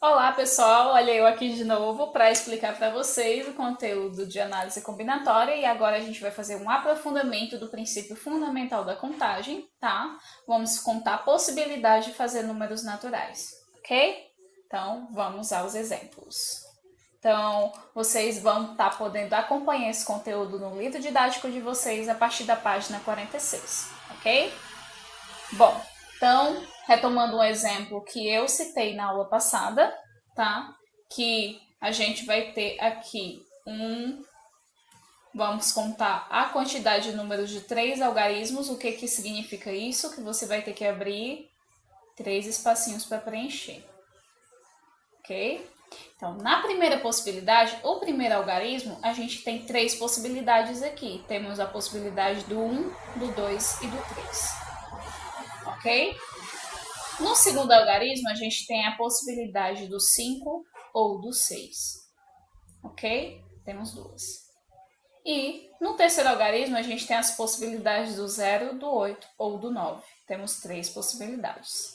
Olá pessoal, olha eu aqui de novo para explicar para vocês o conteúdo de análise combinatória e agora a gente vai fazer um aprofundamento do princípio fundamental da contagem, tá? Vamos contar a possibilidade de fazer números naturais, ok? Então vamos aos exemplos. Então vocês vão estar podendo acompanhar esse conteúdo no livro didático de vocês a partir da página 46, ok? Bom, então, retomando um exemplo que eu citei na aula passada, tá? Que a gente vai ter aqui vamos contar a quantidade de números de 3 algarismos. O que que significa isso? Que você vai ter que abrir 3 espacinhos para preencher, ok? Então, na primeira possibilidade, o primeiro algarismo, a gente tem 3 possibilidades aqui. Temos a possibilidade do 1, do 2 e do 3, ok? No segundo algarismo, a gente tem a possibilidade do 5 ou do 6, ok? Temos duas. E no terceiro algarismo, a gente tem as possibilidades do 0, do 8 ou do 9. Temos 3 possibilidades,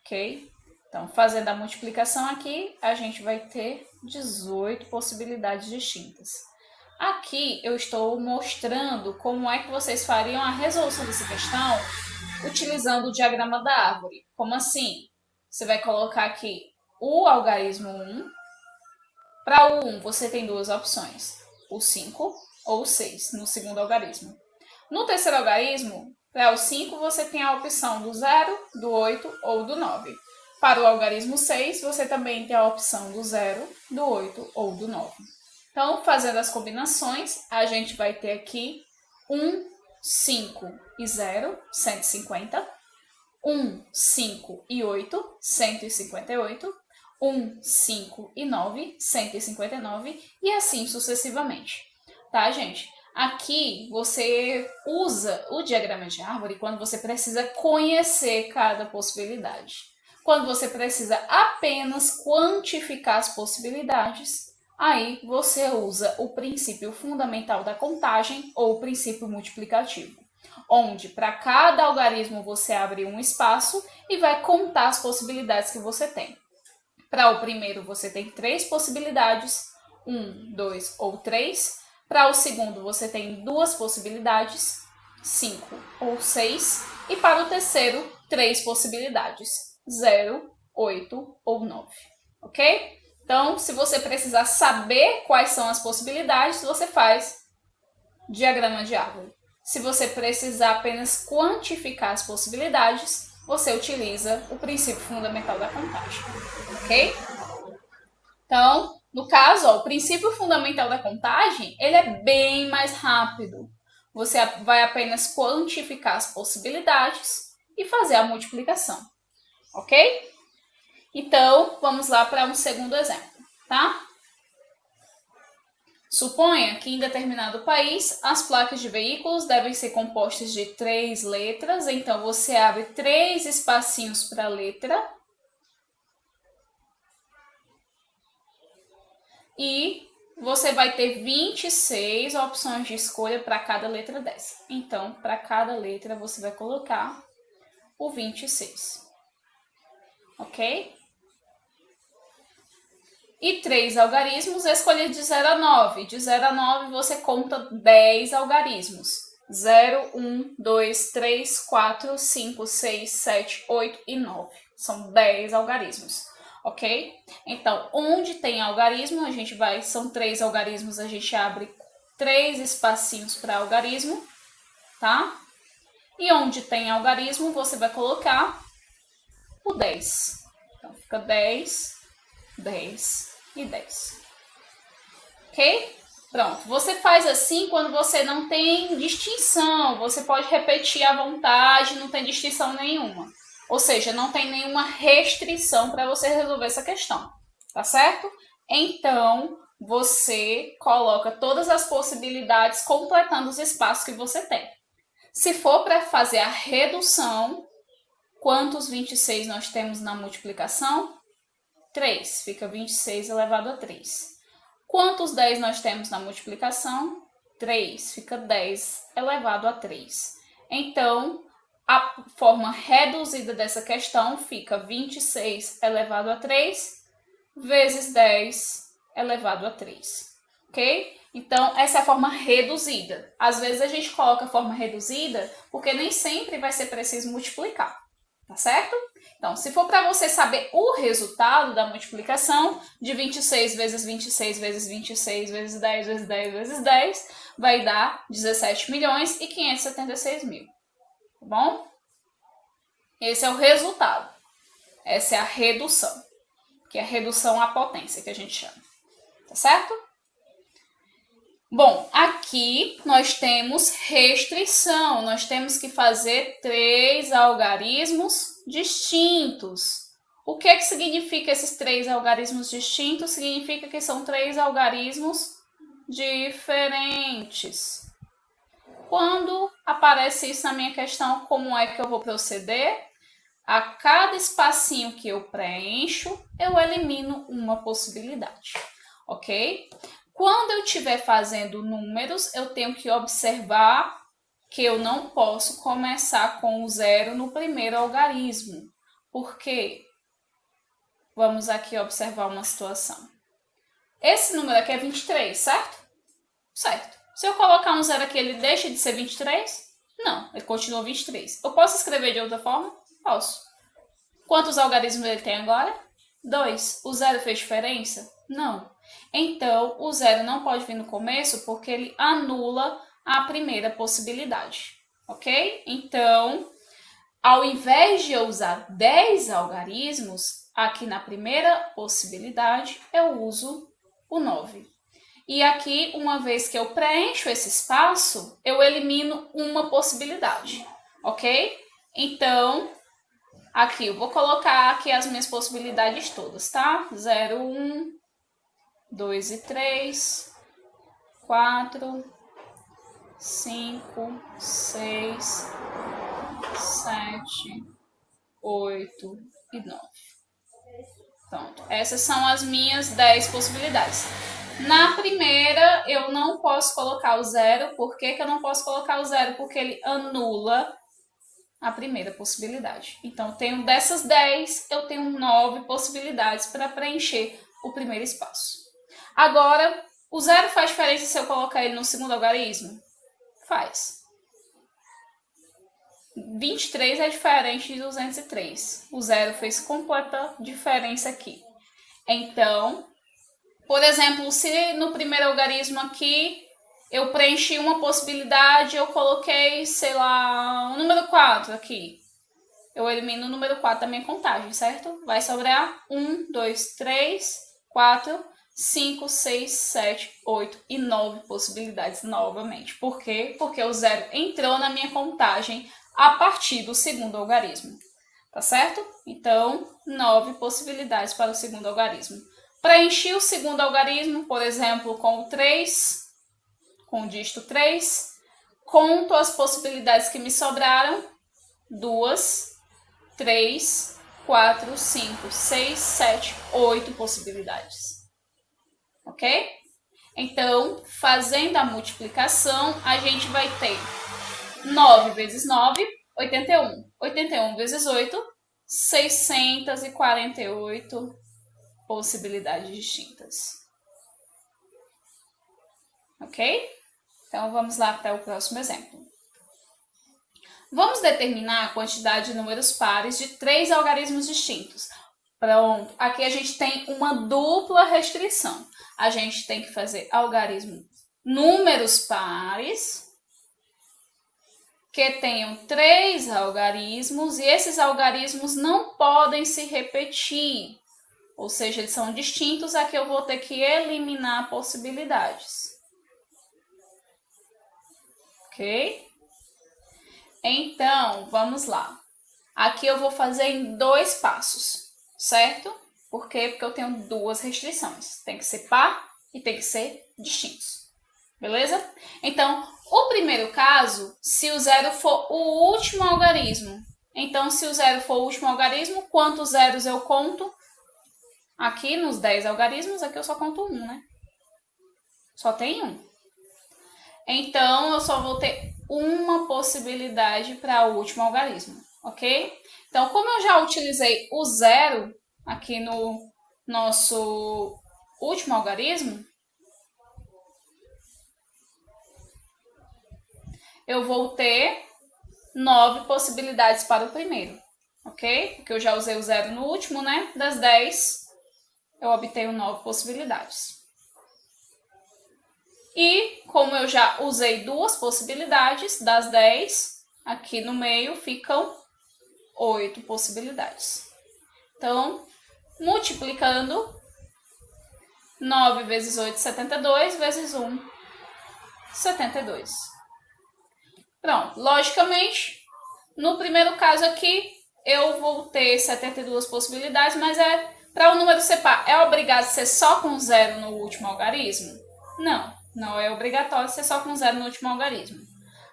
ok? Então, fazendo a multiplicação aqui, a gente vai ter 18 possibilidades distintas. Aqui eu estou mostrando como é que vocês fariam a resolução dessa questão utilizando o diagrama da árvore. Como assim? Você vai colocar aqui o algarismo 1. Para o 1, você tem duas opções, o 5 ou o 6, no segundo algarismo. No terceiro algarismo, para o 5, você tem a opção do 0, do 8 ou do 9. Para o algarismo 6, você também tem a opção do 0, do 8 ou do 9. Então, fazendo as combinações, a gente vai ter aqui 1, 5 e 0, 150. 1, 5 e 8, 158. 1, 5 e 9, 159. E assim sucessivamente. Tá, gente? Aqui você usa o diagrama de árvore quando você precisa conhecer cada possibilidade. Quando você precisa apenas quantificar as possibilidades, aí você usa o princípio fundamental da contagem ou o princípio multiplicativo, onde para cada algarismo você abre um espaço e vai contar as possibilidades que você tem. Para o primeiro você tem 3 possibilidades, 1, 2 ou 3. Para o segundo você tem 2 possibilidades, 5 ou 6. E para o terceiro, 3 possibilidades, 0, 8 ou 9. Ok? Então, se você precisar saber quais são as possibilidades, você faz diagrama de árvore. Se você precisar apenas quantificar as possibilidades, você utiliza o princípio fundamental da contagem, ok? Então, no caso, o princípio fundamental da contagem, ele é bem mais rápido. Você vai apenas quantificar as possibilidades e fazer a multiplicação, ok? Então, vamos lá para um segundo exemplo, tá? Suponha que em determinado país as placas de veículos devem ser compostas de 3 letras, então você abre 3 espacinhos para a letra e você vai ter 26 opções de escolha para cada letra dessa. Então, para cada letra você vai colocar o 26, ok? E 3 algarismos, escolher de 0 a 9. De 0 a 9 você conta 10 algarismos. 0, 1, 2, 3, 4, 5, 6, 7, 8 e 9. São 10 algarismos, ok? Então, onde tem algarismo, a gente vai, são 3 algarismos, a gente abre 3 espacinhos para algarismo, tá? E onde tem algarismo, você vai colocar o 10. Então, fica 10, 10 e 10. Ok? Pronto. Você faz assim quando você não tem distinção. Você pode repetir à vontade, não tem distinção nenhuma. Ou seja, não tem nenhuma restrição para você resolver essa questão. Tá certo? Então, você coloca todas as possibilidades completando os espaços que você tem. Se for para fazer a redução, quantos 26 nós temos na multiplicação? 3, fica 26 elevado a 3. Quantos 10 nós temos na multiplicação? 3, fica 10 elevado a 3. Então, a forma reduzida dessa questão fica 26 elevado a 3 vezes 10 elevado a 3, ok? Então, essa é a forma reduzida. Às vezes a gente coloca a forma reduzida porque nem sempre vai ser preciso multiplicar, tá certo? Então, se for para você saber o resultado da multiplicação de 26 vezes 26 vezes 26 vezes 10 vezes 10 vezes 10, vai dar 17 milhões e 576 mil, tá bom? Esse é o resultado. Essa é a redução, que é a redução à potência que a gente chama, tá certo? Bom, aqui nós temos restrição, nós temos que fazer 3 algarismos distintos. O que significa esses 3 algarismos distintos? Significa que são 3 algarismos diferentes. Quando aparece isso na minha questão, como é que eu vou proceder? A cada espacinho que eu preencho, eu elimino uma possibilidade, ok? Quando eu estiver fazendo números, eu tenho que observar que eu não posso começar com o zero no primeiro algarismo. Por quê? Vamos aqui observar uma situação. Esse número aqui é 23, certo? Certo. Se eu colocar um zero aqui, ele deixa de ser 23? Não, ele continua 23. Eu posso escrever de outra forma? Posso. Quantos algarismos ele tem agora? 2. O zero fez diferença? Não. Então, o zero não pode vir no começo porque ele anula a primeira possibilidade, ok? Então, ao invés de eu usar 10 algarismos, aqui na primeira possibilidade, eu uso o 9. E aqui, uma vez que eu preencho esse espaço, eu elimino uma possibilidade, ok? Então, aqui, eu vou colocar aqui as minhas possibilidades todas, tá? 0, 1, 2 e 3, 4, 5, 6, 7, 8 e 9. Pronto, essas são as minhas 10 possibilidades. Na primeira, eu não posso colocar o zero. Por que eu não posso colocar o zero? Porque ele anula a primeira possibilidade. Então, tenho dessas 10, eu tenho 9 possibilidades para preencher o primeiro espaço. Agora, o zero faz diferença se eu colocar ele no segundo algarismo? Faz. 23 é diferente de 203. O zero fez completa diferença aqui. Então, por exemplo, se no primeiro algarismo aqui eu preenchi uma possibilidade, eu coloquei, sei lá, o número 4 aqui. Eu elimino o número 4 da minha contagem, certo? Vai sobrar 1, 2, 3, 4, 5, 6, 7, 8 e 9 possibilidades novamente. Por quê? Porque o zero entrou na minha contagem a partir do segundo algarismo. Tá certo? Então, 9 possibilidades para o segundo algarismo. Preenchi o segundo algarismo, por exemplo, com o 3, com o dígito 3. Conto as possibilidades que me sobraram. 2, 3, 4, 5, 6, 7, 8 possibilidades. Ok? Então, fazendo a multiplicação, a gente vai ter 9 vezes 9, 81. 81 vezes 8, 648 possibilidades distintas. Ok? Então, vamos lá para o próximo exemplo. Vamos determinar a quantidade de números pares de 3 algarismos distintos. Pronto, aqui a gente tem uma dupla restrição. A gente tem que fazer algarismo números pares que tenham 3 algarismos e esses algarismos não podem se repetir. Ou seja, eles são distintos, aqui eu vou ter que eliminar possibilidades. Ok? Então, vamos lá. Aqui eu vou fazer em 2 passos, certo? Por quê? Porque eu tenho 2 restrições. Tem que ser par e tem que ser distintos. Beleza? Então, o primeiro caso, se o zero for o último algarismo. Então, se o zero for o último algarismo, quantos zeros eu conto? Aqui nos 10 algarismos, aqui eu só conto 1, né? Só tem 1. Então, eu só vou ter uma possibilidade para o último algarismo, ok? Então, como eu já utilizei o zero aqui no nosso último algarismo, eu vou ter 9 possibilidades para o primeiro, ok? Porque eu já usei o 0 no último, né? Das 10, eu obtenho 9 possibilidades. E como eu já usei 2 possibilidades, das 10, aqui no meio ficam 8 possibilidades. Então, multiplicando, 9 vezes 8, 72, vezes 1, 72. Pronto, logicamente, no primeiro caso aqui, eu vou ter 72 possibilidades, mas para o número ser par, é obrigado ser só com 0 no último algarismo? Não, não é obrigatório ser só com 0 no último algarismo.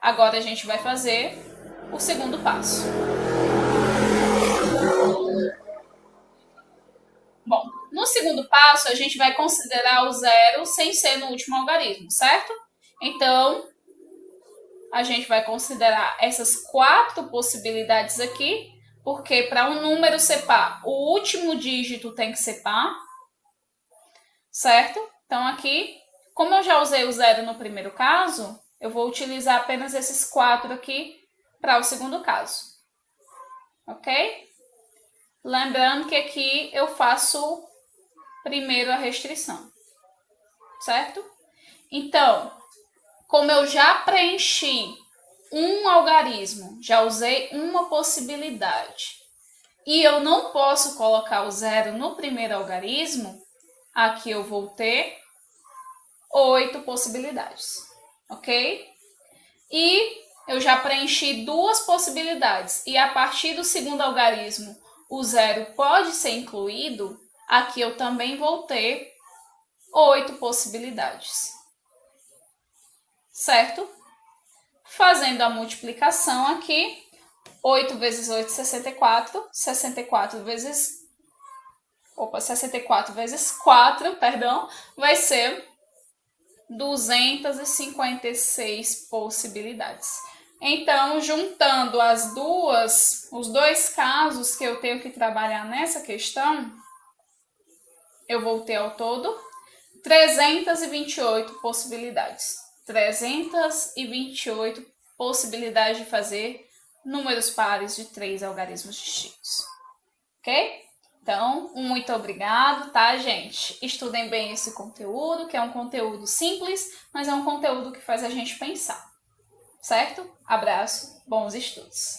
Agora a gente vai fazer o segundo passo. Bom, no segundo passo, a gente vai considerar o 0 sem ser no último algarismo, certo? Então, a gente vai considerar essas 4 possibilidades aqui, porque para um número ser par, o último dígito tem que ser par, certo? Então, aqui, como eu já usei o 0 no primeiro caso, eu vou utilizar apenas esses 4 aqui para o segundo caso, ok? Lembrando que aqui eu faço primeiro a restrição, certo? Então, como eu já preenchi um algarismo, já usei uma possibilidade, e eu não posso colocar o 0 no primeiro algarismo, aqui eu vou ter 8 possibilidades, ok? E eu já preenchi 2 possibilidades, e a partir do segundo algarismo, o 0 pode ser incluído, aqui eu também vou ter 8 possibilidades, certo? Fazendo a multiplicação aqui, 8 vezes 8, 64. 64 vezes 4, perdão, vai ser 256 possibilidades. Então, juntando os dois casos que eu tenho que trabalhar nessa questão, eu vou ter ao todo 328 possibilidades. 328 possibilidades de fazer números pares de 3 algarismos distintos. Ok? Então, muito obrigado, tá, gente? Estudem bem esse conteúdo, que é um conteúdo simples, mas é um conteúdo que faz a gente pensar. Certo? Abraço, bons estudos!